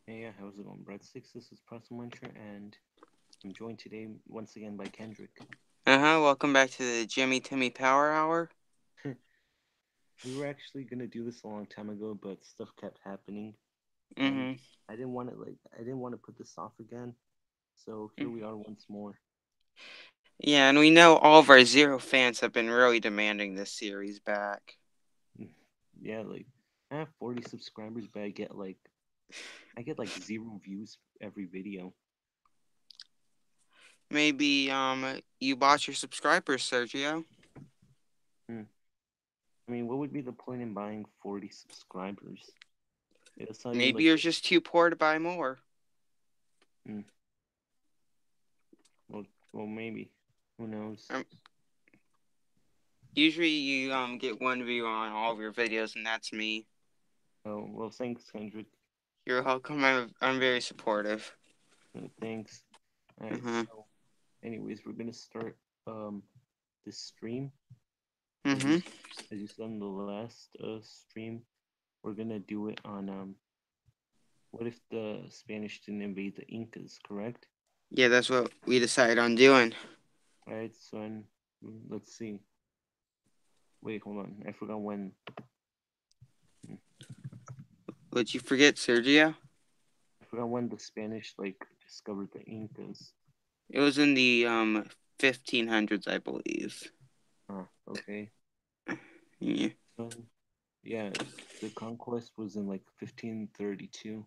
Hey, yeah, how's it going, Breadsticks? This is Muncher, and I'm joined today once again by Kendrick. Welcome back to the Jimmy Timmy Power Hour. We were actually gonna do this a long time ago, but stuff kept happening, and Mm-hmm. I didn't want to put this off again. So here we are once more. Yeah, and we know all of our Zero fans have been really demanding this series back. Yeah, like I have 40 subscribers, but I get like zero views every video. Maybe you bought your subscribers, Sergio. Hmm. I mean, what would be the point in buying 40 subscribers? It's not even Maybe like, you're just too poor to buy more. hmm, well, well, maybe. Who knows? Um, Usually you get one view on all of your videos, and that's me. Oh, well, thanks, Kendrick. You're welcome. I'm very supportive. Thanks. All right, Mm-hmm. so anyways, we're gonna start this stream as you Mm-hmm. as you said in the last stream. We're gonna do it on what if the Spanish didn't invade the Incas, correct? Yeah, that's what we decided on doing. All right, so let's see. Wait, hold on. I forgot when. Would you forget, Sergio? I forgot when the Spanish like discovered the Incas. It was in the 1500s, I believe. Ah, okay. Yeah. So yeah, the conquest was in like 1532.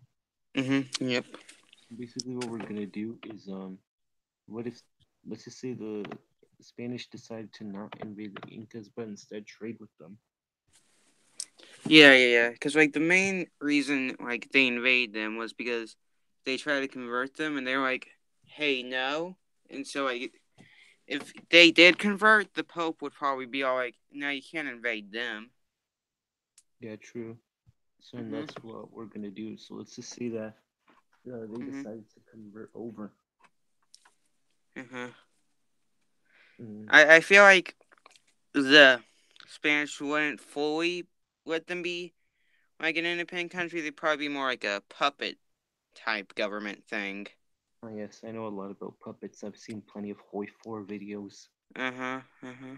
Mm-hmm. Yep. Basically, what we're gonna do is what if, let's just say the Spanish decided to not invade the Incas, but instead trade with them? Yeah. Because like the main reason like they invade them was because they try to convert them, and they're like, "Hey, no." And so like if they did convert, the Pope would probably be all like, "No, you can't invade them." Yeah, true. So and Mhm. that's what we're gonna do. So let's just say that they Mhm. decided to convert over. Mhm. Mm, I feel like the Spanish wouldn't fully let them be like an independent country. They'd probably be more like a puppet type government thing. oh yes, I know a lot about puppets. I've seen plenty of Hoi 4 videos. Uh huh. Uh huh.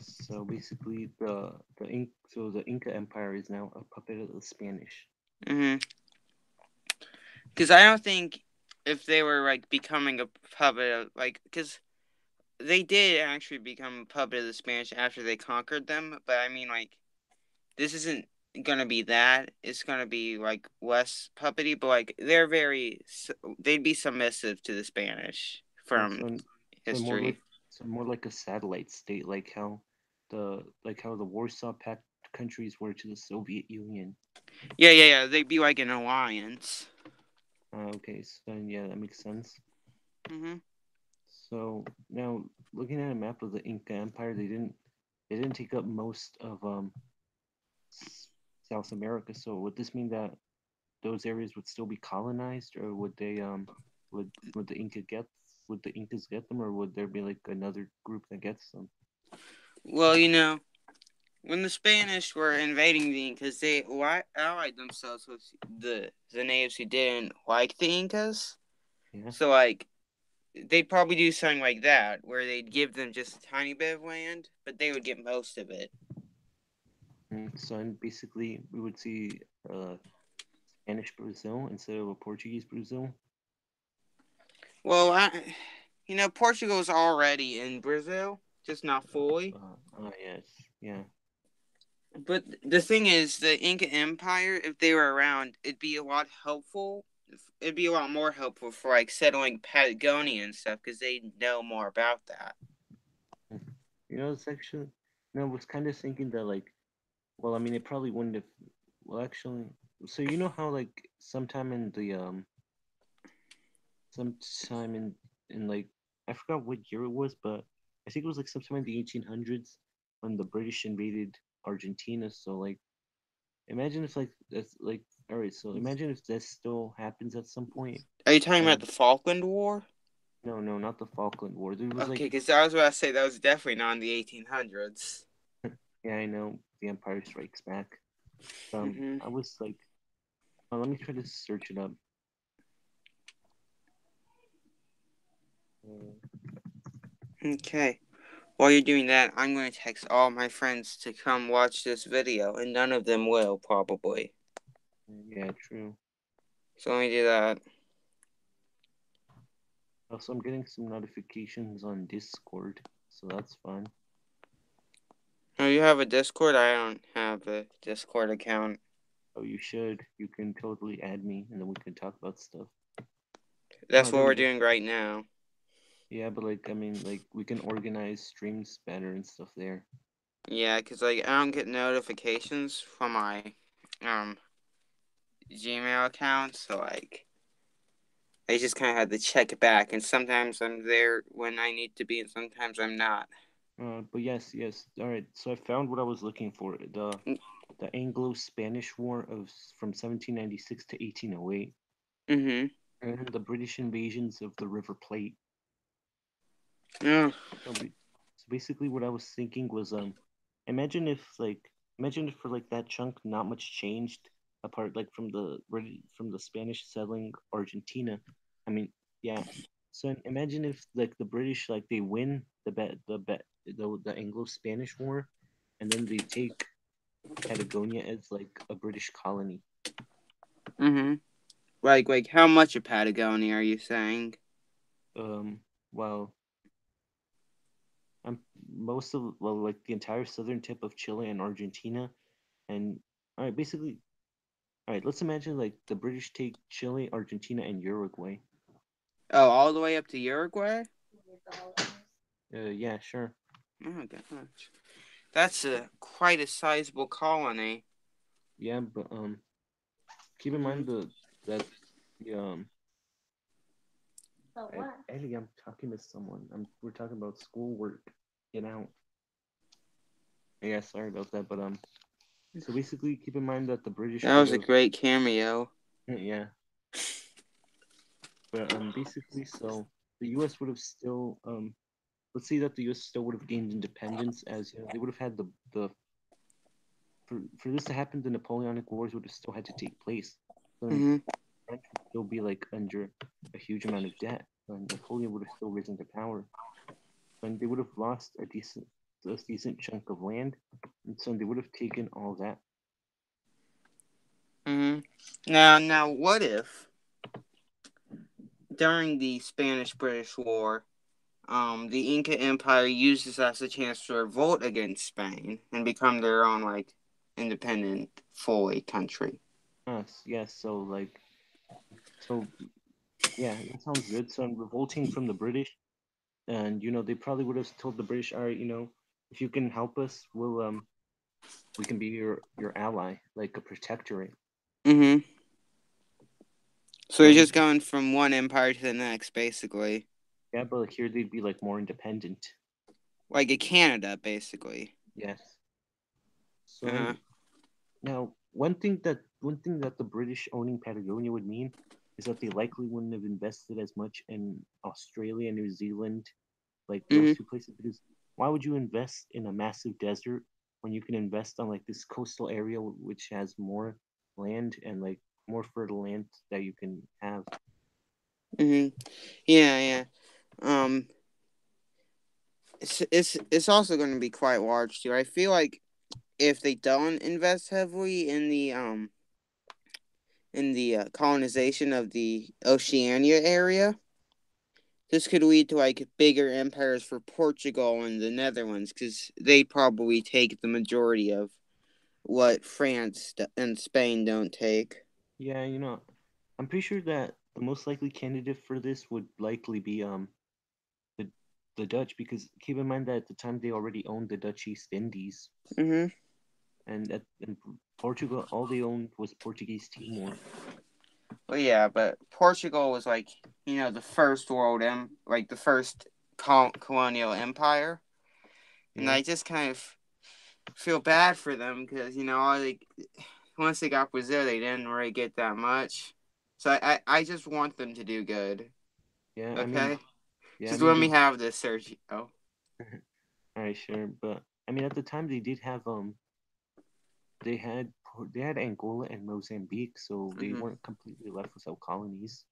So basically, the Inca Empire is now a puppet of the Spanish. Mhm. Because I don't think if they were like becoming a puppet of like because they did actually become a puppet of the Spanish after they conquered them, but I mean like this isn't gonna be that. It's gonna be like less puppety, but like they'd be submissive to the Spanish Yeah, from so more like history. more like a satellite state, like how the Warsaw Pact countries were to the Soviet Union. Yeah. They'd be like an alliance. Okay, so yeah, that makes sense. Hmm. So now, looking at a map of the Inca Empire, they didn't take up most of South America. So would this mean that those areas would still be colonized, or would the would the Incas get them, or would there be like another group that gets them? Well, when the Spanish were invading the Incas, they allied themselves with the natives who didn't like the Incas. Yeah. So like they'd probably do something like that, where they'd give them just a tiny bit of land, but they would get most of it. So and basically, we would see Spanish Brazil instead of a Portuguese Brazil. Well, Portugal's already in Brazil, just not fully. Yes, yeah. But the thing is, the Inca Empire, if they were around, it'd be a lot helpful. It'd be a lot more helpful for like settling Patagonia and stuff because they know more about that. It's actually, no, I was kind of thinking that, like, well, I mean, it probably wouldn't have, well, actually, so you know how, like, sometime in, like, I forgot what year it was, but I think it was, like, sometime in the 1800s when the British invaded Argentina. So, like, imagine if, like, that's, like, all right, so imagine if this still happens at some point, Are you talking about and the Falkland War? no, no, not the Falkland War. There was, Okay, like, because I was about to say that was definitely not in the 1800s. yeah, I know, the Empire Strikes Back. Hmm. I was like, Let me try to search it up. Uh, Okay. While you're doing that, I'm going to text all my friends to come watch this video, and none of them will, probably. yeah, true. So let me do that. Also, I'm getting some notifications on Discord, so that's fun. Oh, you have a Discord? I don't have a Discord account. Oh, you should. You can totally add me, and then we can talk about stuff. That's Oh, what there we we're go. doing right now. Yeah, but like, I mean, like, we can organize streams better and stuff there. Yeah, because like I don't get notifications from my um Gmail account, so like I just kind of had to check it back, and sometimes I'm there when I need to be, and sometimes I'm not. But yes, yes. All right. So I found what I was looking for. The Anglo-Spanish War from 1796 to 1808, Mm-hmm. and the British invasions of the River Plate. Oh. So, so basically, what I was thinking was, imagine if imagine if for like that chunk, not much changed apart like from the Spanish settling Argentina. I mean, yeah. So imagine if like the British like they win the Anglo-Spanish War, and then they take Patagonia as like a British colony. Mm-hmm. Like how much of Patagonia are you saying? Um, well, I'm most of well like the entire southern tip of Chile and Argentina, and all right, basically all right, let's imagine like the British take Chile, Argentina, and Uruguay. Oh, all the way up to Uruguay? Yeah, sure. Oh gosh, that's a quite a sizable colony. Yeah, but keep in Mm-hmm. mind that the Ellie, I'm talking to someone. We're talking about schoolwork. Get out. Yeah, sorry about that, but so basically, keep in mind that the British That would was a have, great cameo. yeah, but basically, so the U.S. would have still let's say that the U.S. still would have gained independence, as you know, they would have had the for this to happen, the Napoleonic Wars would have still had to take place. So then Mm-hmm. French would still be like under a huge amount of debt, and Napoleon would have still risen to power, and they would have lost a decent chunk of land, and so they would have taken all that. Mm-hmm. Now, what if during the Spanish-British War, the Inca Empire used this as a chance to revolt against Spain and become their own like independent, fully country? Yes, yes. So like, so yeah, that sounds good. So I'm revolting from the British, and they probably would have told the British, all right, if you can help us, we can be your ally, like a protectorate. Mm-hmm. So they're So just going from one empire to the next, basically, yeah, but like, here they'd be like more independent. like a Canada, basically. Yes. So Uh-huh. now one thing that the British owning Patagonia would mean is that they likely wouldn't have invested as much in Australia, New Zealand, like those Mm-hmm. two places. Because why would you invest in a massive desert when you can invest on like this coastal area which has more land and like more fertile land that you can have? Mm-hmm. Yeah, yeah. Um, it's also going to be quite large too. I feel like if they don't invest heavily in the colonization of the Oceania area, this could lead to like bigger empires for Portugal and the Netherlands because they probably take the majority of what France and Spain don't take. Yeah, I'm pretty sure that the most likely candidate for this would likely be the the Dutch, because keep in mind that at the time they already owned the Dutch East Indies, Mm-hmm. and in Portugal all they owned was Portuguese Timor. Well, yeah, but Portugal was like the first like the first colonial empire, and Yeah, I just kind of feel bad for them because like once they got Brazil, they didn't really get that much. So I just want them to do good. yeah. I mean, Okay, yeah. I just mean let me they. have this, Sergio. All right, sure, but I mean at the time they did have they had they had Angola and Mozambique, so they Hmm. weren't completely left without colonies.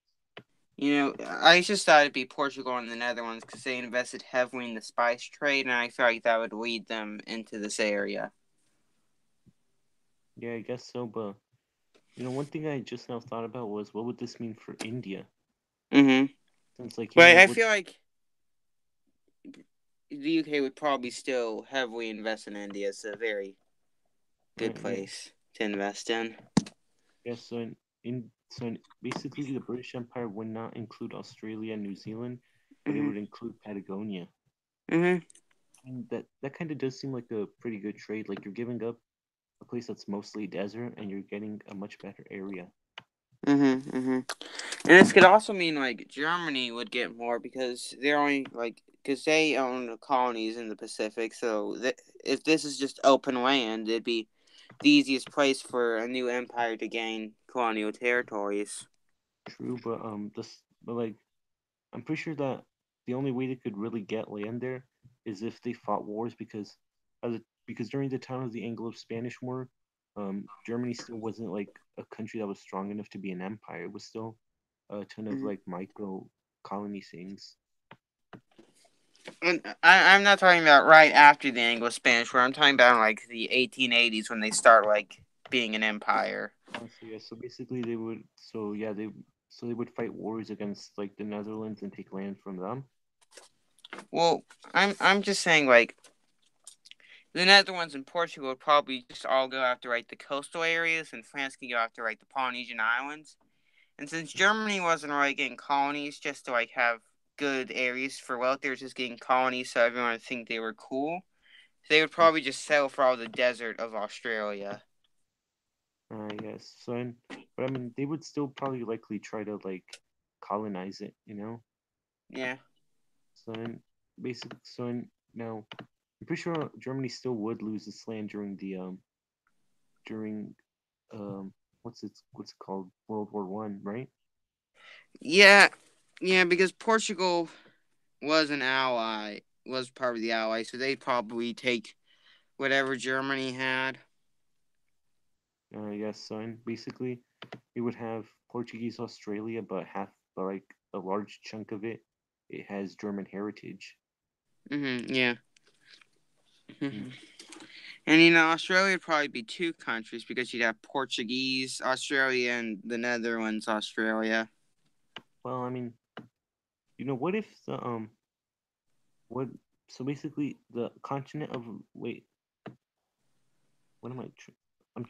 You know, I just thought it'd be Portugal and the Netherlands because they invested heavily in the spice trade, and I feel like that would lead them into this area. Yeah, I guess so. But one thing I just now thought about was what would this mean for India? Hmm. Since like But I what feel like the UK would probably still heavily invest in India. It's a very good yeah, place to invest in. yeah. Basically the British Empire would not include Australia and New Zealand, but it Hmm. would include Patagonia. Hmm. And that kind of does seem like a pretty good trade. Like you're giving up a place that's mostly desert and you're getting a much better area. Hmm. Hmm. And this could also mean like Germany would get more because they're only like because they own the colonies in the Pacific. So if this is just open land, it'd be the easiest place for a new empire to gain colonial territories. True, but like I'm pretty sure that the only way they could really get land there is if they fought wars because during the time of the Anglo-Spanish War, Germany still wasn't like a country that was strong enough to be an empire. It was still a ton of Hmm. like micro colony things. And I'm not talking about right after the Anglo-Spanish War. I'm talking about like the 1880s when they start like being an empire. So yeah, so basically they would fight wars against like the Netherlands and take land from them. Well, I'm just saying like the Netherlands and Portugal would probably just all go after like the coastal areas, and France can go after like the Polynesian islands. And since Germany wasn't really getting colonies just to like have good areas for wealth, they were just getting colonies so everyone would think they were cool. They would probably just settle for all the desert of Australia. Yes. But I mean, they would still probably likely try to like colonize it, you know. Yeah. So then, now, I'm pretty sure Germany still would lose its land during what's it called, World War I, right? Yeah. Yeah, because Portugal was an ally, was part of the ally, so they'd probably take whatever Germany had. Yes. So and basically, we would have Portuguese Australia, but like a large chunk of it has German heritage. Yeah. Mm. And you know, Australia would probably be two countries because you'd have Portuguese Australia and the Netherlands Australia. Well, I mean, what if what so basically the continent of wait, what am I? I'm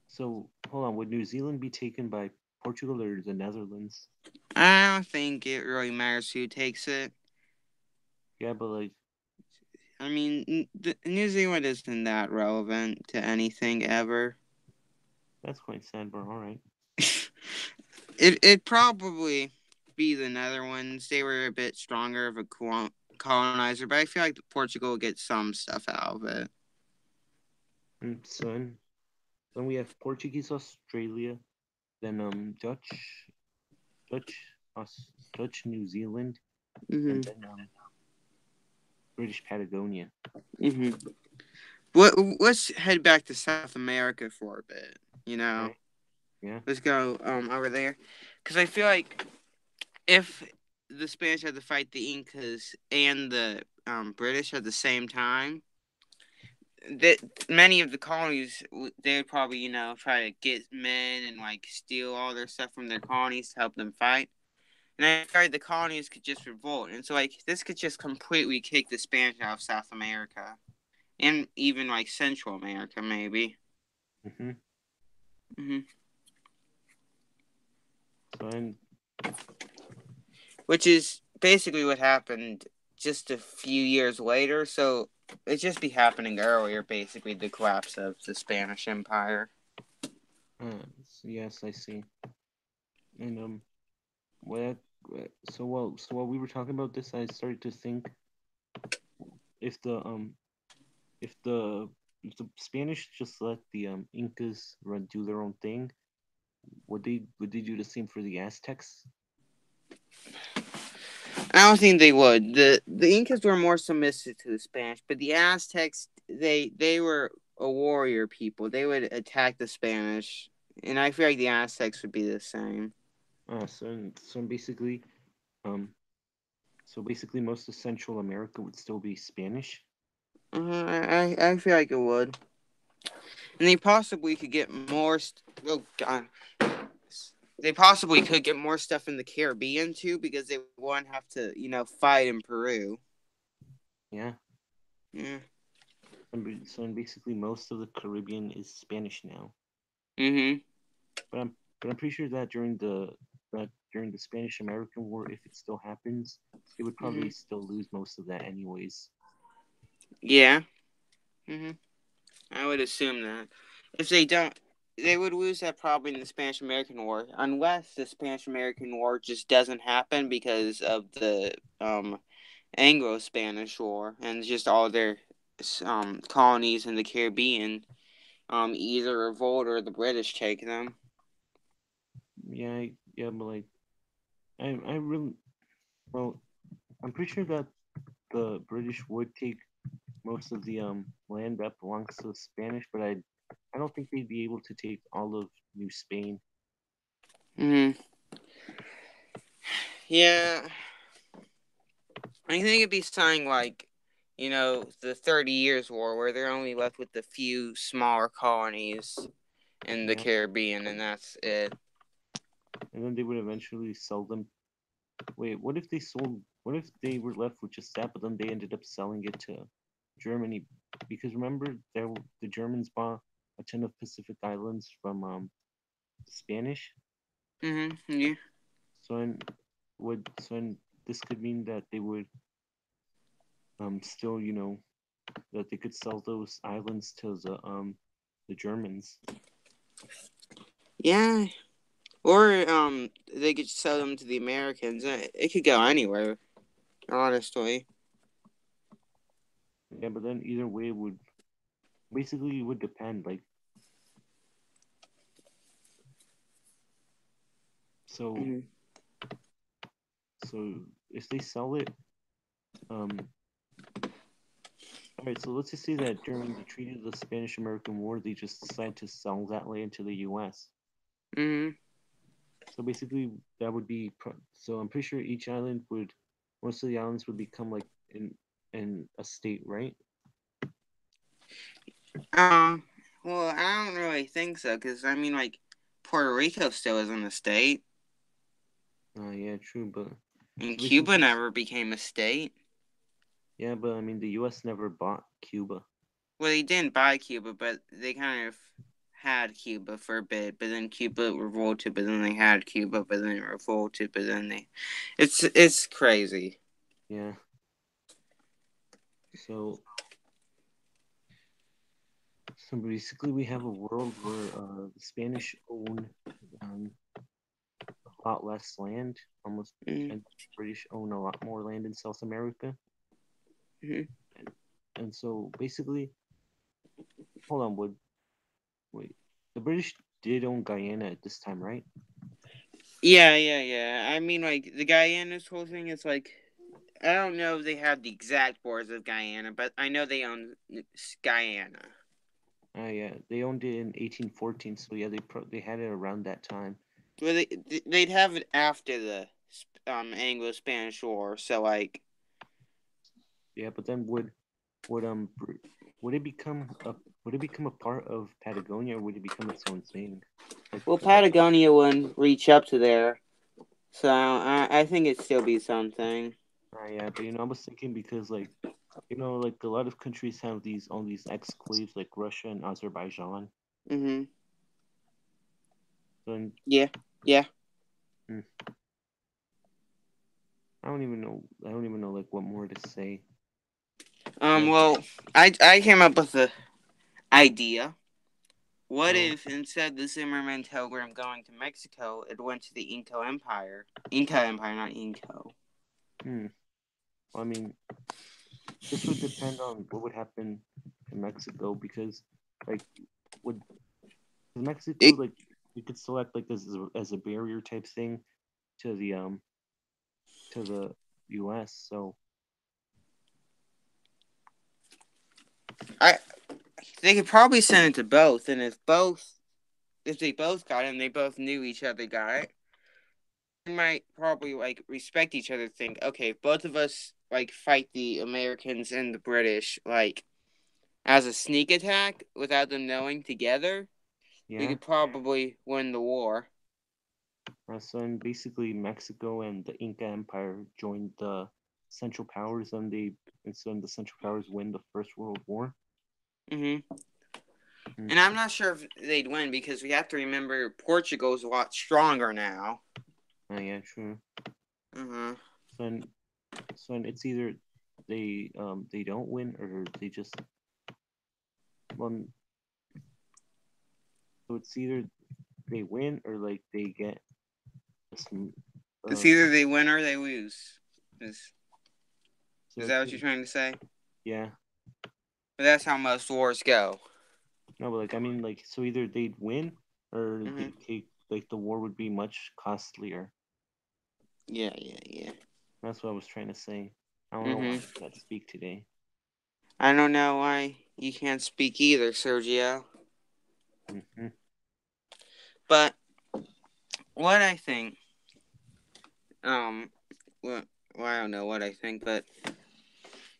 So hold on. Would New Zealand be taken by Portugal or the Netherlands? I don't think it really matters who takes it. Yeah, but like I mean, New Zealand isn't that relevant to anything ever. that's quite sad, but all right. It probably be the Netherlands. They were a bit stronger of a colonizer, but I feel like Portugal will get some stuff out of it. And then we have Portuguese Australia, then Dutch Dutch New Zealand, and Hmm. then British Patagonia. Hmm. Let's head back to South America for a bit. You All know, right. Yeah. let's go over there, because I feel like if the Spanish had to fight the Incas and the British at the same time, that many of the colonies they would probably try to get men and like steal all their stuff from their colonies to help them fight. And I feel like the colonies could just revolt, and so like this could just completely kick the Spanish out of South America and even like Central America maybe. Mhm. Hmm. So and Which is basically what happened just a few years later. So it just be happening earlier, basically the collapse of the Spanish Empire. yes, I see. And what while we were talking about this, I started to think if the if the if the Spanish just let the Incas do their own thing, would they do the same for the Aztecs? I don't think they would. The Incas were more submissive to the Spanish, but the Aztecs they were. a warrior people. They would attack the Spanish, and I feel like the Aztecs would be the same. So basically, um, most of Central America would still be Spanish. I feel like it would, and they possibly could get more. Oh God, they possibly could get more stuff in the Caribbean too, because they wouldn't have to, fight in Peru. Yeah. Yeah. So basically, most of the Caribbean is Spanish now. Mhm. But I'm pretty sure that during the Spanish American War, if it still happens, they would probably Mhm. still lose most of that anyways. Yeah. Mhm. I would assume that if they don't, they would lose that probably in the Spanish American War, unless the Spanish American War just doesn't happen because of the Anglo Spanish War and just all their colonies in the Caribbean either revolt or the British take them. Yeah, but like I really well, I'm pretty sure that the British would take most of the land that belongs to the Spanish, but I don't think they'd be able to take all of New Spain. Hmm. Yeah, I think it'd be something like, the 30 Years' War, where they're only left with a few smaller colonies in the Yeah, Caribbean, and that's it. and then they would eventually sell them. Wait, what if they sold? What if they were left with just that, but then they ended up selling it to Germany? Because remember, the Germans bought a ton of Pacific Islands from the Spanish. Yeah. So and this could mean that they would still that they could sell those islands to the Germans. Yeah. Or they could sell them to the Americans. It could go anywhere, honestly. Yeah, but then either way would basically it would depend. Like so Hmm. so if they sell it, um, all right. So let's just say that during the Treaty of the Spanish American War, they just decide to sell that land to the U.S. Hmm. So basically, that would be so. I'm pretty sure each island would most of the islands would become like in a state, right? Um. Well, I don't really think so, because I mean, like, Puerto Rico still isn't a state, Yeah, true. But and so Cuba basically, never became a state. yeah, but I mean, the U.S. never bought Cuba. Well, they didn't buy Cuba, but they kind of had Cuba for a bit. But then Cuba revolted. But then they had Cuba. But then it revolted. But then they, it's crazy. Yeah. So so basically, we have a world where the Spanish own um, a lot less land, almost, Mm-hmm. and the British own a lot more land in South America. And, and so basically, hold on, wait, the British did own Guyana at this time, right? Yeah. I mean, like, the Guyana's whole thing is like, I don't know if they have the exact borders of Guyana, but I know they own Guyana. Yeah, they owned it in 1814, so yeah, they had it around that time. Well, they'd have it after the Anglo-Spanish War, so like, Yeah, but then would it become a part of Patagonia, or would it become its own thing? Like, well, because Patagonia wouldn't reach up to there, so I think it'd still be something. yeah, but I was thinking because like like a lot of countries have these all these exclaves like Russia and Azerbaijan. Mm-hmm. So Yeah. Yeah. hmm, I don't even know. I don't even know like what more to say. But Well, I came up with the idea. What well, if instead of the Zimmerman telegram going to Mexico, it went to the Inca Empire? Inca Empire, not Inco. hmm. I mean, this would depend on what would happen in Mexico because like would Mexico It, like you could select like this as a barrier type thing to the U.S. So I They could probably send it to both, and if they both got it and they both knew each other got it, they might probably like respect each other. Think, okay, if both of us like fight the Americans and the British like as a sneak attack without them knowing together, we Yeah. could probably win the war. So and basically Mexico and the Inca Empire joined the Central Powers, and so the Central Powers win the First World War. Hmm. Mm. And I'm not sure if they'd win because we have to remember Portugal's a lot stronger now. Oh yeah, true. Hmm. So and, so and it's either they don't win or they just well, so it's either they win or like they get some It's uh either they win or they lose. Is so is it's that what you're trying to say? yeah. But that's how most wars go. No, but like I mean like so either they'd win or Hmm. they take like the war would be much costlier. Yeah, yeah, yeah. That's what I was trying to say. I don't know why Hmm. I can't speak today. I don't know why you can't speak either, Sergio. Hmm. But what I think, um, well, I don't know what I think, but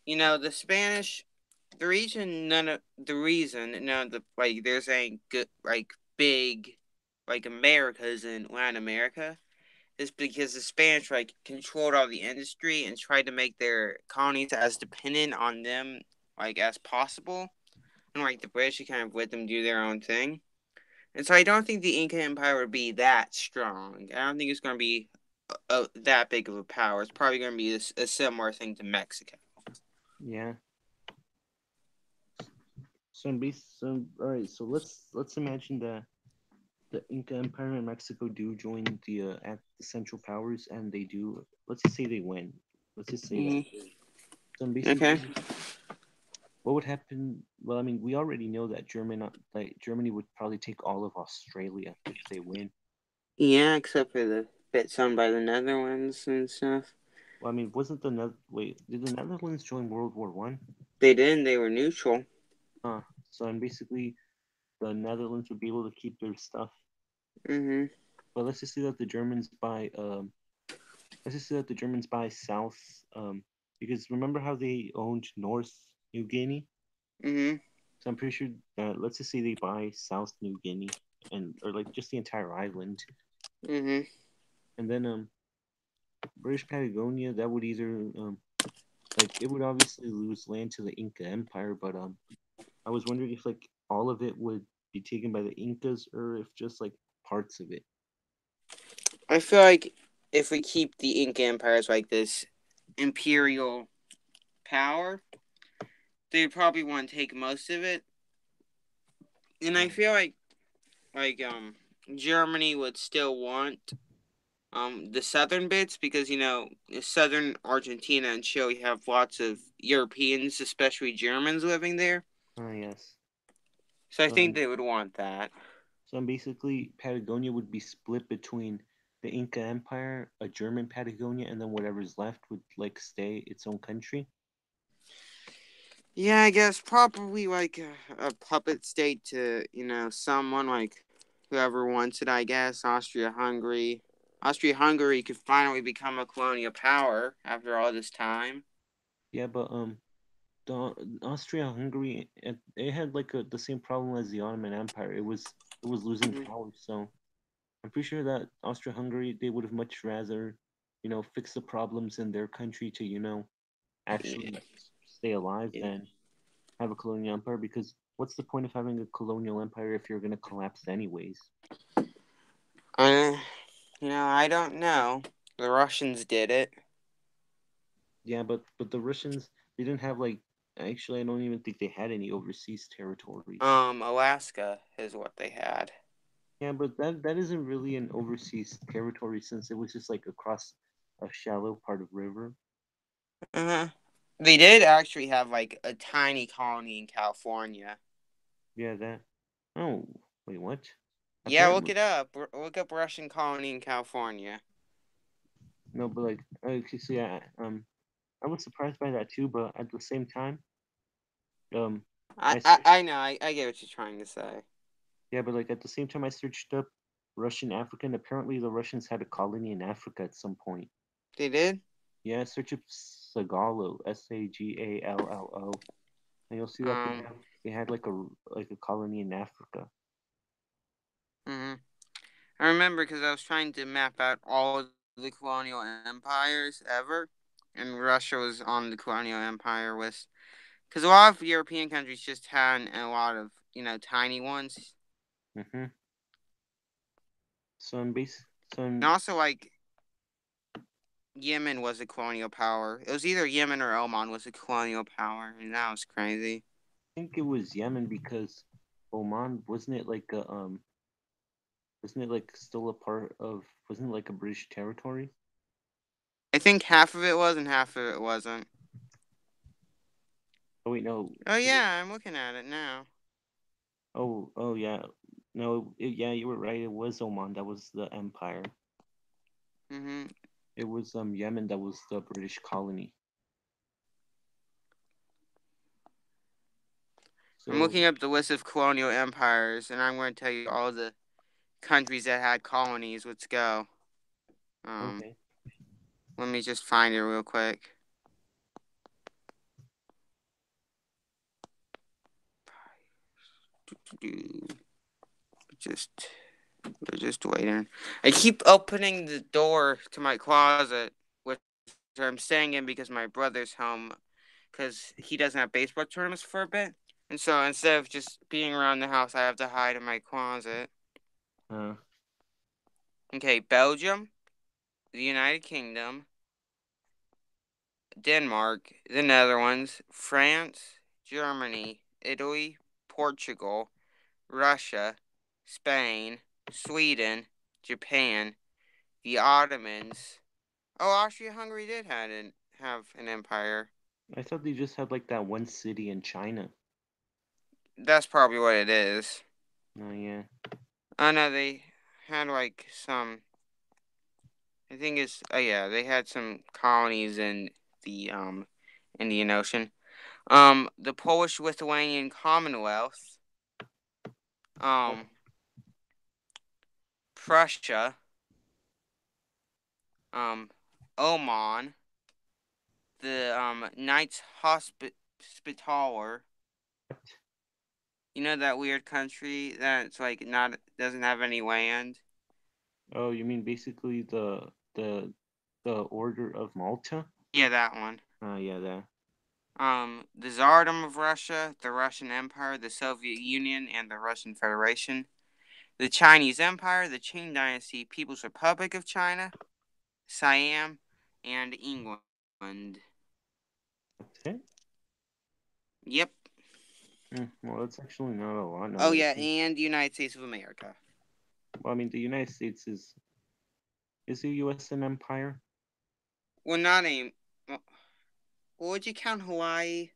the Spanish, the reason none of the like there's a good like big like Americas in Latin America is because the Spanish like controlled all the industry and tried to make their colonies as dependent on them like as possible, and like the British kind of let them do their own thing. And so I don't think the Inca Empire would be that strong. I don't think it's going to be that big of a power. It's probably going to be a similar thing to Mexico. Yeah. So all right. So let's imagine that the Inca Empire and Mexico do join at the Central Powers, and they do. Let's just say they win. Let's just say that. Mm-hmm. So Okay. basically, what would happen? Well, I mean, we already know that Germany would probably take all of Australia if they win. Yeah, except for the bits owned by the Netherlands and stuff. Well, I mean, wasn't wait? Did the Netherlands join World War One? They didn't. They were neutral. So and basically, the Netherlands would be able to keep their stuff. Mm-hmm. But let's just say that the Germans buy South, because remember how they owned North New Guinea? Mm-hmm. So I'm pretty sure that let's just say they buy South New Guinea and or like just the entire island, Mm-hmm. and then British Patagonia that would either like it would obviously lose land to the Inca Empire, but I was wondering if like all of it would be taken by the Incas or if just like parts of it. I feel like if we keep the Inca Empire as like this imperial power, they probably want to take most of it. And I Oh, feel like Germany would still want the southern bits because southern Argentina and Chile have lots of Europeans, especially Germans, living there. yes. So I So think they would want that. basically Patagonia would be split between the Inca Empire, a German Patagonia, and then whatever's left would like stay its own country. Yeah, I guess probably like a puppet state to someone like whoever wants it. I guess Austria-Hungary. Austria-Hungary could finally become a colonial power after all this time. Yeah, but the Austria-Hungary it had like the same problem as the Ottoman Empire. It was losing Mm-hmm. power, so I'm pretty sure that Austria-Hungary they would have much rather, fix the problems in their country to, Yeah, actually stay alive yeah. than have a colonial empire because what's the point of having a colonial empire if you're gonna collapse anyways? Uh, I don't know. The Russians did it. Yeah, but the Russians they didn't have like actually I don't even think they had any overseas territories. Alaska is what they had. Yeah, but that isn't really an overseas territory since it was just like across a shallow part of river. Uh-huh. They did actually have like a tiny colony in California. Yeah, that. Oh, wait, what? I've Yeah, heard. look it up. Look up Russian colony in California. No, but like, okay, so yeah, I was surprised by that too, but at the same time, um, I searched, I know. I get what you're trying to say. yeah, but like at the same time, I searched up Russian Africa, and apparently the Russians had a colony in Africa at some point. They did? Yeah, search up Sagalo, Sagallo, and you'll see that Um, they had like a colony in Africa. hmm I remember because I was trying to map out all the colonial empires ever, and Russia was on the colonial empire list. Because a lot of European countries just had a lot of, tiny ones. Mm-hmm. So in base, so And in, also, like, Yemen was a colonial power. It was either Yemen or Oman was a colonial power, and that was crazy. I think it was Yemen because Oman wasn't it like still a part of wasn't it like a British territory? I think half of it was and half of it wasn't. Oh wait, no. Oh, yeah, I'm looking at it now. Oh yeah, no. Yeah, you were right. It was Oman that was the empire. hmm It was Yemen that was the British colony. I'm looking So up the list of colonial empires, and I'm going to tell you all the countries that had colonies. Let's go. Um, okay. Let me just find it real quick. Just, we're just waiting. I keep opening the door to my closet, which I'm staying in because my brother's home, because he doesn't have baseball tournaments for a bit. And so instead of just being around the house, I have to hide in my closet. Uh, Okay, Belgium, the United Kingdom, Denmark, the Netherlands, France, Germany, Italy, Portugal, Russia, Spain, Sweden, Japan, the Ottomans. Oh, Austria-Hungary did have an empire. I thought they just had like that one city in China. That's probably what it is. Oh yeah. Oh no, they had like some. I think it's. Oh yeah, they had some colonies in the Indian Ocean. The Polish-Lithuanian Commonwealth. Oh, Um, Prussia. Um, Oman. The Knights Hospitaller. You know that weird country that's like not doesn't have any land. oh, you mean basically the Order of Malta? Yeah, that one. Yeah, that. The Tsardom of Russia, the Russian Empire, the Soviet Union, and the Russian Federation, the Chinese Empire, the Qing Dynasty, People's Republic of China, Siam, and England. That's it. Yep. Well, that's actually not a lot now Oh that I yeah, think. and the United States of America. Well, I mean, the United States is the U.S. an empire? Well, not a. Well, would you count Hawaii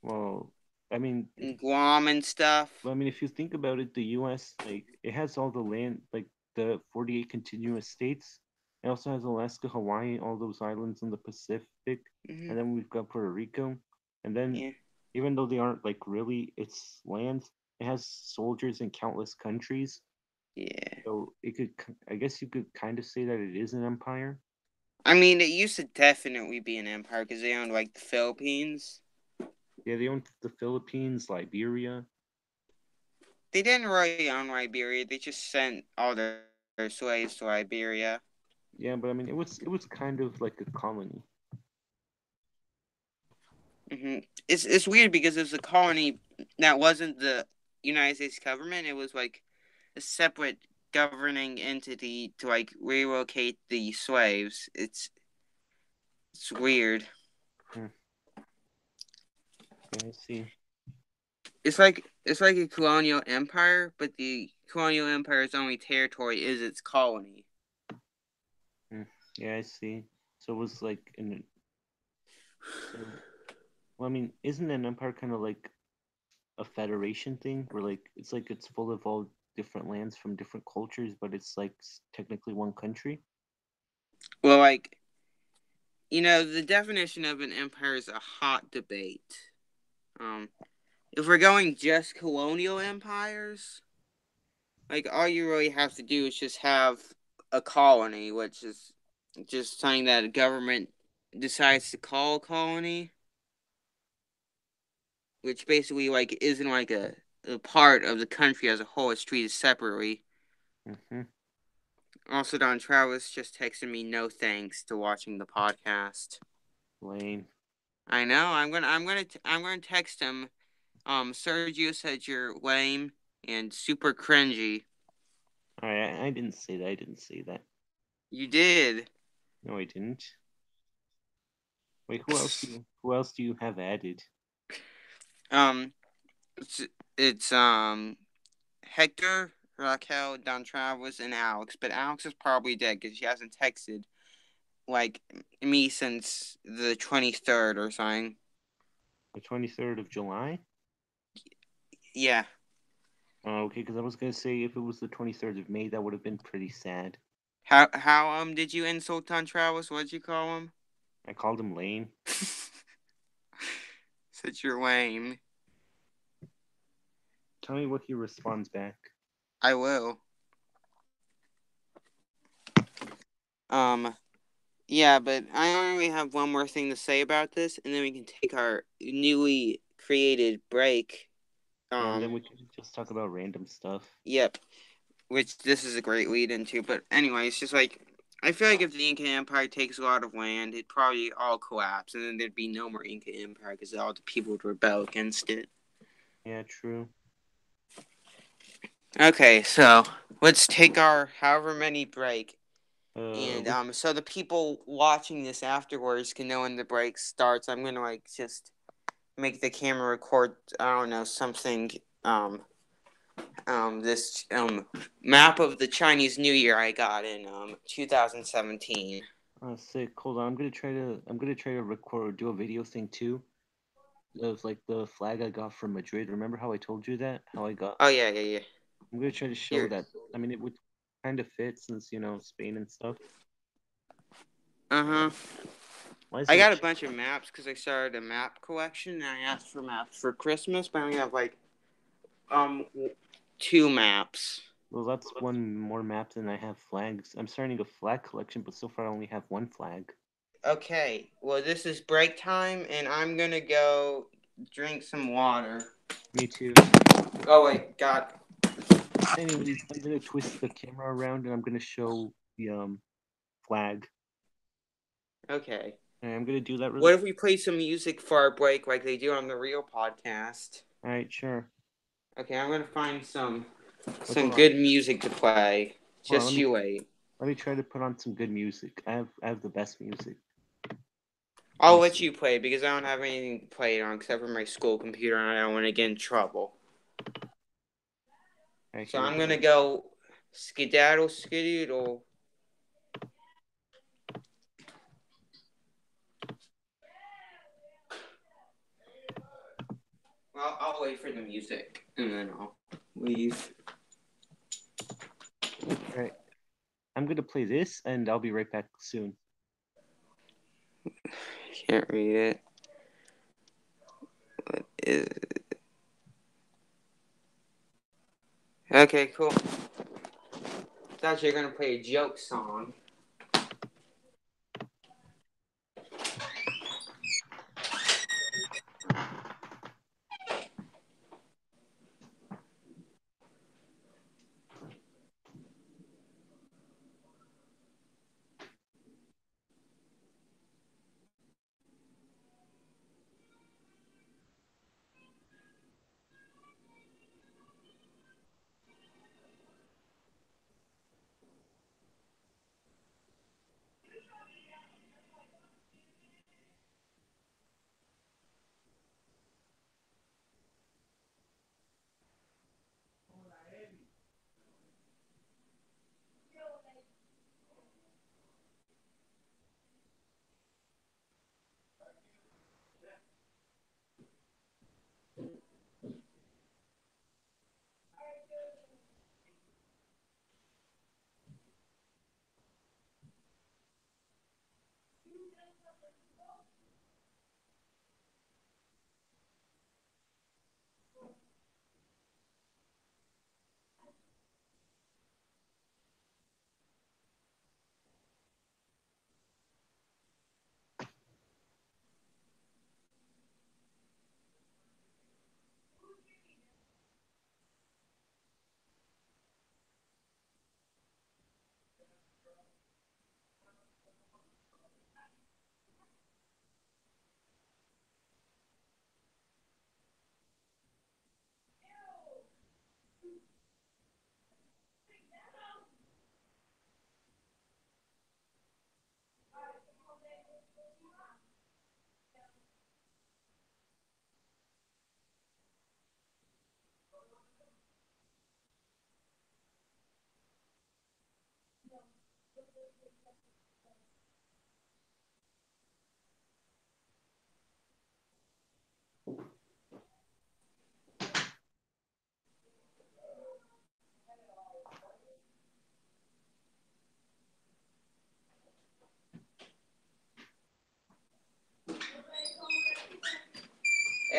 Well, I mean, and Guam and stuff? well, I mean, if you think about it, the U.S. like it has all the land, like the 48 continuous states. It also has Alaska, Hawaii, all those islands in the Pacific, hmm and then we've got Puerto Rico. And then, Yeah. even though they aren't like really its lands, it has soldiers in countless countries. Yeah. So I guess you could kind of say that it is an empire. I mean, it used to definitely be an empire because they owned like the Philippines. Yeah, they own the Philippines, Liberia. They didn't really own Liberia. They just sent all their slaves to Liberia. Yeah, but I mean, it was kind of like a colony. It's weird because it's a colony that wasn't the United States government. It was like a separate governing entity to like relocate the slaves. It's weird. Hmm, yeah, I see. It's like a colonial empire, but the colonial empire's only territory is its colony. Hmm, yeah, I see. So it was like in so. Well, I mean, isn't an empire kind of like a federation thing, where like it's full of all different lands from different cultures, but it's like technically one country? Well, like the definition of an empire is a hot debate. Um, if we're going just colonial empires, like all you really have to do is just have a colony, which is just something that a government decides to call a colony, which basically like isn't like a part of the country as a whole. It's treated separately. Mm-hmm. Also, Don Travis just texted me no thanks to watching the podcast. Lame. I know. I'm gonna text him. Sergio said you're lame and super cringy. All right, I didn't say that. I didn't say that. You did. No, I didn't. Wait, who else do you have added? Um, it's Hector, Raquel, Don Travis, and Alex. But Alex is probably dead because she hasn't texted like me since the 23rd or something. The 23rd of July? Yeah. Okay, because I was gonna say if it was the 23rd of May, that would have been pretty sad. How did you insult Don Travis? What'd you call him? I called him lame. Said you're lame. Tell me what he responds back. I will. Um, yeah, but I only have one more thing to say about this, and then we can take our newly created break. Yeah, and then we can just talk about random stuff. Yep. Which this is a great lead into. But anyway, it's just like I feel like if the Inca Empire takes a lot of land, it'd probably all collapse, and then there'd be no more Inca Empire because all the people would rebel against it. Yeah, true. Okay, so let's take our however many break. And Which so the people watching this afterwards can know when the break starts. I'm gonna like just make the camera record. I don't know something. This map of the Chinese New Year I got in 2017. sick. Hold on, I'm gonna try to record, do a video thing too. Of like the flag I got from Madrid. Remember how I told you that? How I got? Oh yeah, yeah, yeah. I'm gonna try to show Here. that. I mean, it would kind of fit since Spain and stuff. Uh huh. Why is I there a got a bunch of maps because I started a map collection and I asked for maps for Christmas, but I only have like um 2 maps. Well, that's one more map than I have flags. I'm starting a flag collection, but so far I only have one flag. Okay, well this is break time and I'm gonna go drink some water. Me too. Oh wait, God. Anyways, I'm gonna twist the camera around and I'm gonna show the flag. Okay. Alright, I'm gonna do that really. What if we play some music for our break like they do on the real podcast? All right, sure. Okay, I'm gonna find some Wait, some hold on. good music to play. Hold on. Just you wait. Let me try to put on some good music. I have the best music. Let I'll me let see. you play because I don't have anything to play it on except for my school computer and I don't want to get in trouble. All right, So here we I'm go. gonna go skedaddle skedoodle. Well, I'll wait for the music and then I'll leave. All right. I'm gonna play this, and I'll be right back soon. Can't read it. What is it? Okay, cool. Thought you were gonna play a joke song.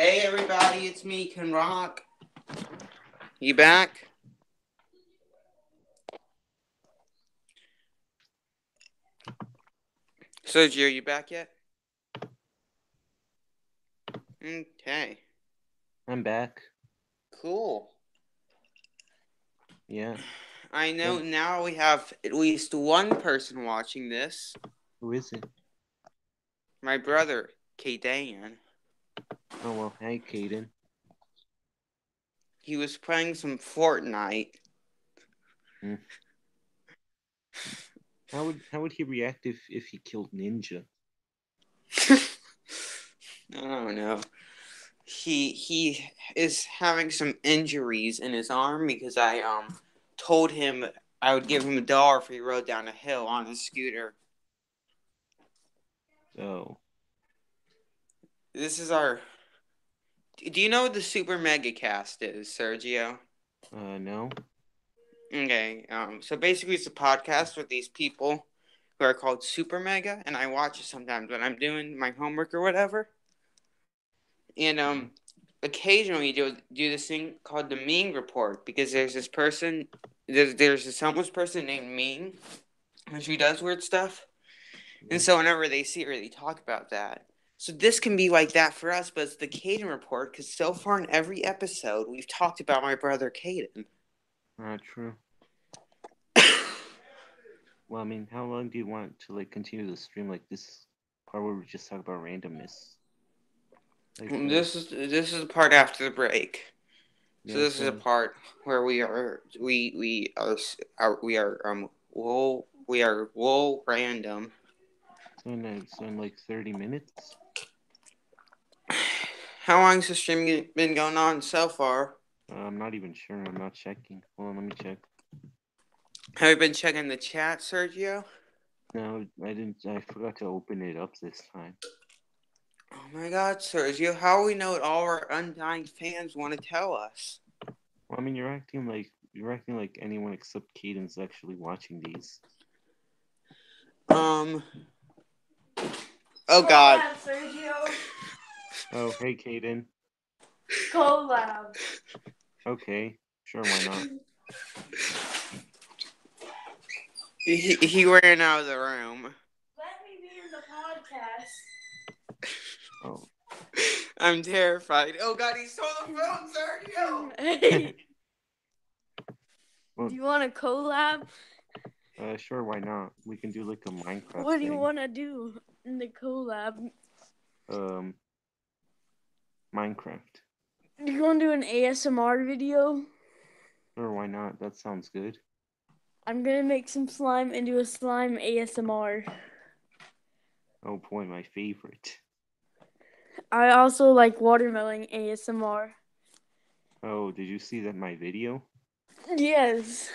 Hey everybody, it's me, Ken Rock. You back? Sergio, you back yet? Okay. I'm back. Cool. Yeah. I know now we have at least one person watching this. Who is it? My brother, Kadan. Oh well, hey, Caden. He was playing some Fortnite. Hmm. How would he react if he killed Ninja? I don't know. He is having some injuries in his arm because I told him I would give him $1 if he rode down a hill on his scooter. Oh. This is our. Do you know what the Super Mega Cast is, Sergio? No. Okay. So basically, it's a podcast with these people who are called Super Mega, and I watch it sometimes when I'm doing my homework or whatever. And occasionally do this thing called the Ming Report because there's this person, there's this homeless person named Ming, and she does weird stuff. And so whenever they see her, they talk about that. So this can be like that for us, but it's the Caden Report because so far in every episode we've talked about my brother Caden. True. Well, I mean, how long do you want to like continue the stream like this part where we just talk about randomness? Like, This is the part after the break. So yeah, this is a part where we are random. So in like 30 minutes. How long's the stream been going on so far? I'm not even sure. I'm not checking. Hold on, let me check. Have you been checking the chat, Sergio? No, I didn't. I forgot to open it up this time. Oh my God, Sergio! How do we know what all our undying fans want to tell us? Well, I mean, you're acting like anyone except Caden's actually watching these. Oh God. Collab, Sergio. Oh, hey, Caden. Collab. Okay, sure, why not? He ran out of the room. Let me be in the podcast. Oh, I'm terrified. Oh God, he stole the phone, Sergio. Hey. well, Do you want to collab? sure, why not? We can do like a Minecraft What do you thing. want to do in the collab? Minecraft. Do you want to do an ASMR video? Sure, why not? That sounds good. I'm going to make some slime and do a slime ASMR. Oh boy, my favorite. I also like watermelon ASMR. Oh, did you see that my video? Yes.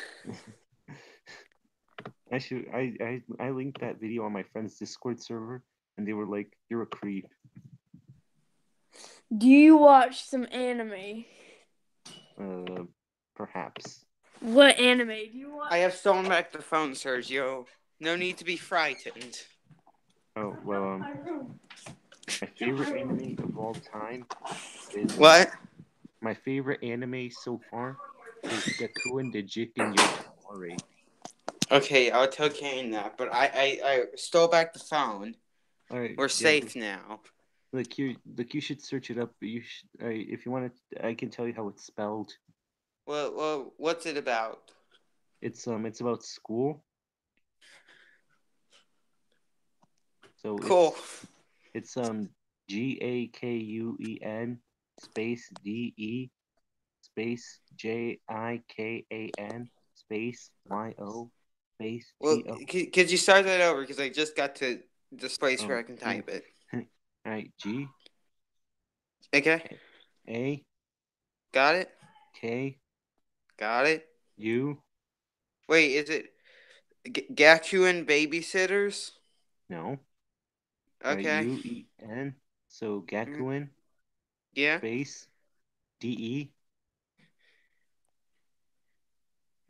I linked that video on my friend's Discord server, and they were like, "You're a creep." Do you watch some anime? Perhaps. What anime do you watch? I have stolen back the phone, Sergio. No need to be frightened. Oh well, my favorite anime of all time is What? my favorite anime so far is Gakuen de Jiken Yotamare. Okay, I'll tell Kane that, but I stole back the phone. All right, We're yeah, safe now. you should search it up. But you should, if you want to, I can tell you how it's spelled. Well, what's it about? It's about school. So Cool. it's GAKUEN space DE space JIKAN space YO space Well, TO. could you start that over? Because I just got to this place where Oh I can yeah. type it. All right, G Okay, A got it. K Got it. U. Wait, is it Gakuin Babysitters? No. Okay. UEN. So Mm, Gakuen yeah. space DE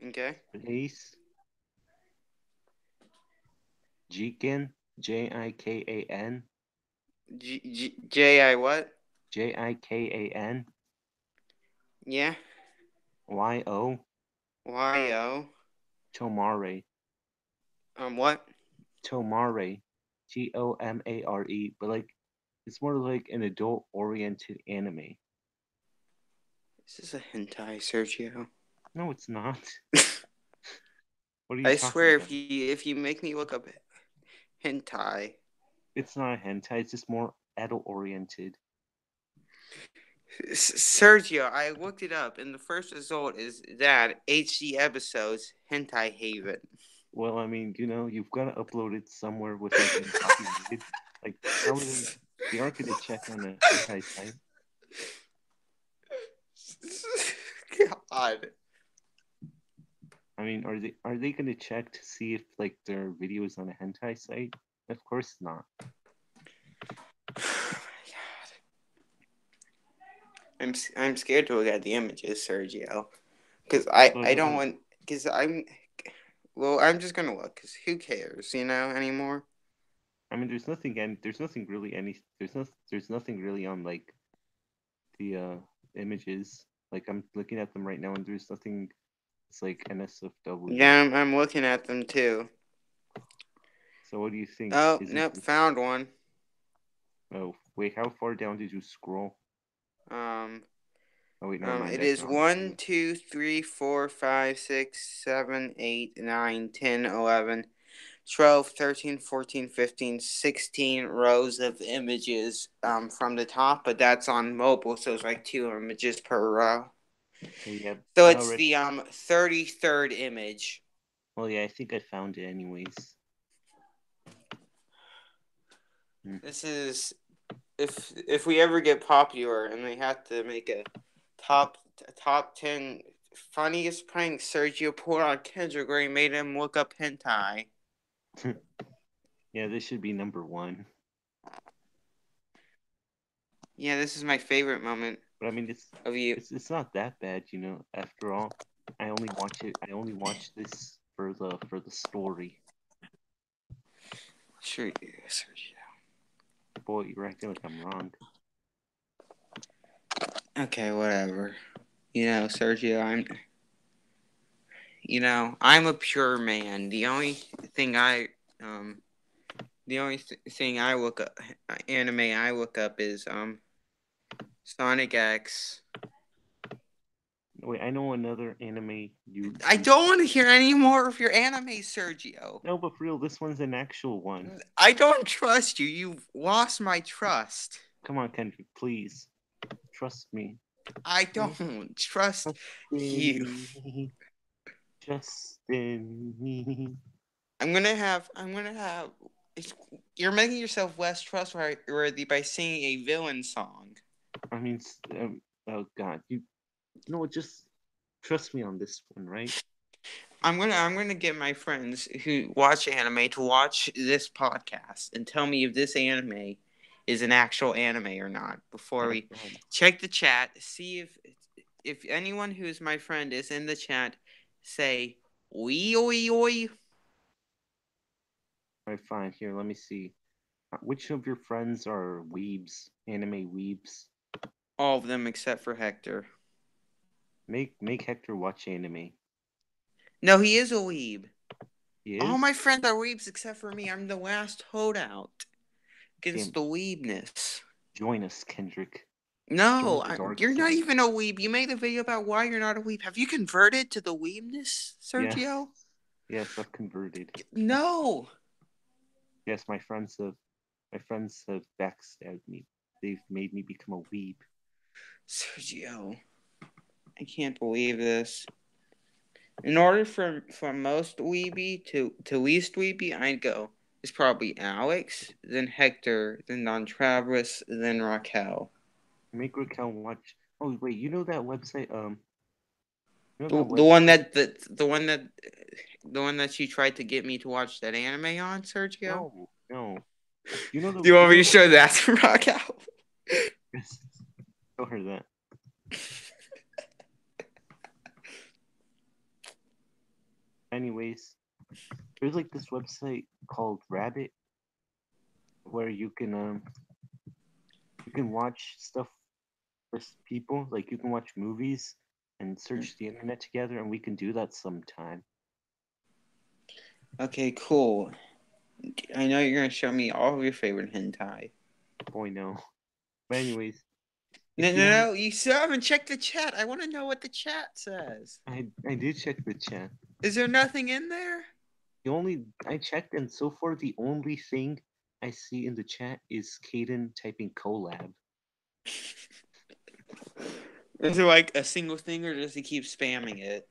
Okay. space Jiken JIKAN J I what? JIKAN Yeah. YO YO. Tomare. What? Tomare. TOMARE. But like it's more like an adult oriented anime. This is a hentai, Sergio. No, it's not. What are you I talking swear, about? if you make me look up hentai, It's not a hentai, it's just more adult oriented. Sergio, I looked it up, and the first result is that HD episodes hentai haven. Well, I mean, you've got to upload it somewhere without getting copyrighted. Like, how are they aren't going to check on a hentai site. God. I mean, are they going to check to see if like their video is on a hentai site? Of course not. I'm scared to look at the images, Sergio, because So, I don't want because I'm just gonna look because who cares, anymore. I mean, there's nothing really on like the images. Like I'm looking at them right now, and there's nothing. It's like NSFW. Yeah, I'm looking at them too. So what do you think? Oh, Isn't nope, this... found one. Oh wait, how far down did you scroll? Oh wait, never mind. It I is found it. 1, 2, 3, 4, 5, 6, 7, 8, 9, 10, 11, 12, 13, 14, 15, 16 rows of images from the top, but that's on mobile, so it's like 2 images per row. Oh yeah. So it's the 33rd image. Well, yeah, I think I found it anyways. This is if we ever get popular and they have to make a top 10 funniest prank, Sergio pulled on Kendrick where he made him look up hentai. Yeah, this should be number 1. Yeah, this is my favorite moment. But I mean, of you. It's not that bad, After all, I only watch this for the story. Sure, Sergio. Boy, you're acting like I'm wrong. Okay, whatever. Sergio, I'm a pure man. The only thing I look up, anime I look up is Sonic X. Wait, I know another anime you. I don't want to hear any more of your anime, Sergio. No, but for real, this one's an actual one. I don't trust you. You've lost my trust. Come on, Kendrick, please. Trust me. I don't trust you. Trust in me. I'm gonna have. You're making yourself less trustworthy by singing a villain song. I mean, oh God, you know what? Just trust me on this one, right? I'm gonna get my friends who watch anime to watch this podcast and tell me if this anime is an actual anime or not before we check the chat. See if anyone who's my friend is in the chat. Say oi oi oi. Alright, fine. Here, let me see. Which of your friends are weebs? Anime weebs? All of them except for Hector. Make Hector watch anime. No, he is a weeb. He is? All my friends are weebs except for me. I'm the last holdout against the weebness. Join us, Kendrick. No, you're not even a weeb. You made a video about why you're not a weeb. Have you converted to the weebness, Sergio? Yes, I've converted. No. Yes, my friends have backstabbed me. They've made me become a weeb. Sergio, I can't believe this. In order from most weeby to least weeby, I'd go. It's probably Alex, then Hector, then Don Travis, then Raquel. Make Raquel watch. Oh wait, you know that website? The one that she tried to get me to watch that anime on, Sergio. No. Do you want me to show that to Raquel? Yes. Show her that. Anyways, there's like this website called Rabbit where you can watch stuff as people. Like you can watch movies and search the internet together, and we can do that sometime. Okay, cool. I know you're gonna show me all of your favorite hentai. Boy, no. But anyways, No, if no, you want, no. You still haven't checked the chat. I want to know what the chat says. I did check the chat. Is there nothing in there? I checked, and so far the only thing I see in the chat is Caden typing collab. Is it like a single thing, or does he keep spamming it?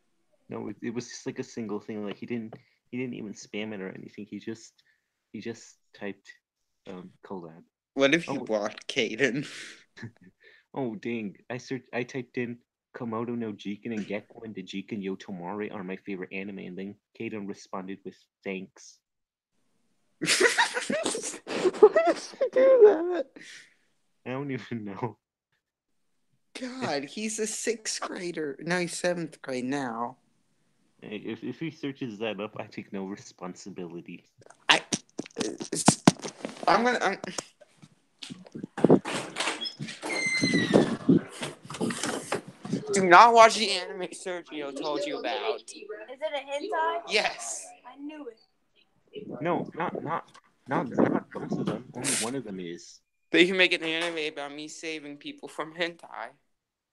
No, it was just like a single thing. Like he didn't even spam it or anything. He just typed collab. What if you Oh, blocked Caden? oh dang! I typed in Komodo no Jiken and Gekko and the Jiken yo Tomare are my favorite anime, and then Kaden responded with thanks. Why did you do that? I don't even know. God, he's a 6th grader. No, he's 7th grade now. If he searches that up, I take no responsibility. I'm gonna. Do not watch the anime Sergio told you about. Is it a hentai? Yes. I knew it. No, not both of them. Only one of them is. They can make an anime about me saving people from hentai.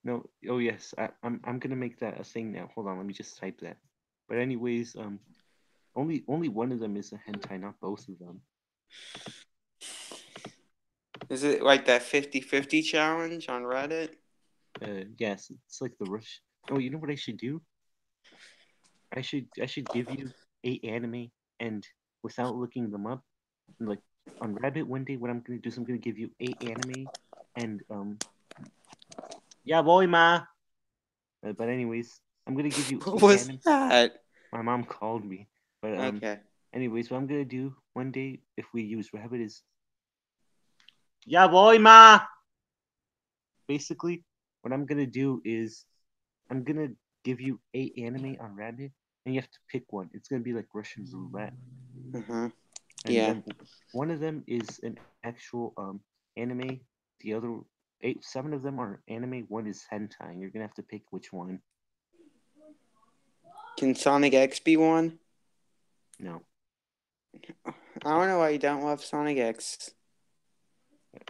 No, oh yes, I'm gonna make that a thing now. Hold on, let me just type that. But anyways, only one of them is a hentai, not both of them. Is it like that 50-50 challenge on Reddit? Yes, it's like the rush. Oh, you know what I should do? I should give you 8 anime, and without looking them up, and like on Reddit one day, what I'm gonna do is I'm gonna give you 8 anime, and yeah, boy, ma. But anyways, I'm gonna give you What 8 was anime. that? My mom called me, but Okay. anyways, what I'm gonna do one day if we use Rabbit is, yeah, boy, ma. Basically, what I'm gonna do is I'm gonna give you 8 anime on Rabbit, and you have to pick one. It's gonna be like Russian roulette, Uh-huh. and Yeah. then one of them is an actual anime. The other 7 of them are anime. One is hentai. And you're gonna have to pick which one. Can Sonic X be one? No. I don't know why you don't love Sonic X.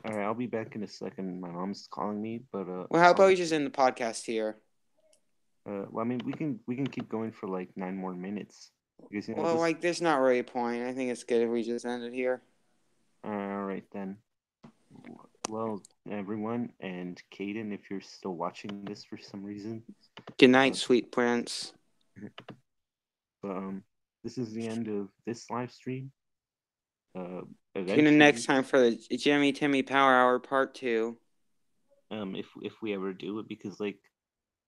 All right, I'll be back in a second. My mom's calling me, but Well, how about you just end the podcast here? well, I mean, we can keep going for like 9 more minutes because Well, like, there's not really a point. I think it's good if we just end it here. All right then. Well, everyone, and Caden, if you're still watching this for some reason. Good night, sweet prince. But this is the end of this live stream. Tune in next time for the Jimmy Timmy Power Hour Part 2. If we ever do it, because like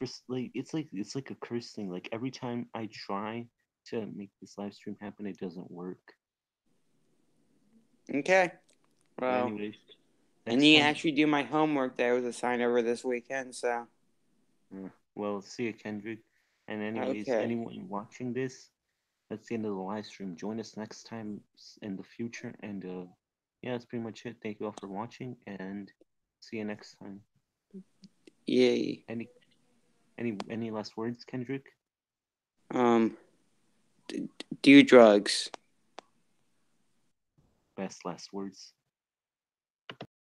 it's like a curse thing. Like every time I try to make this live stream happen, it doesn't work. Okay. Well, anyways, I need to actually do my homework that I was assigned over this weekend, so. Well, see you, Kendrick. And anyways, anyone watching this, that's the end of the live stream. Join us next time in the future. And yeah, that's pretty much it. Thank you all for watching, and see you next time. Yay. Any last words, Kendrick? Do drugs. Best last words.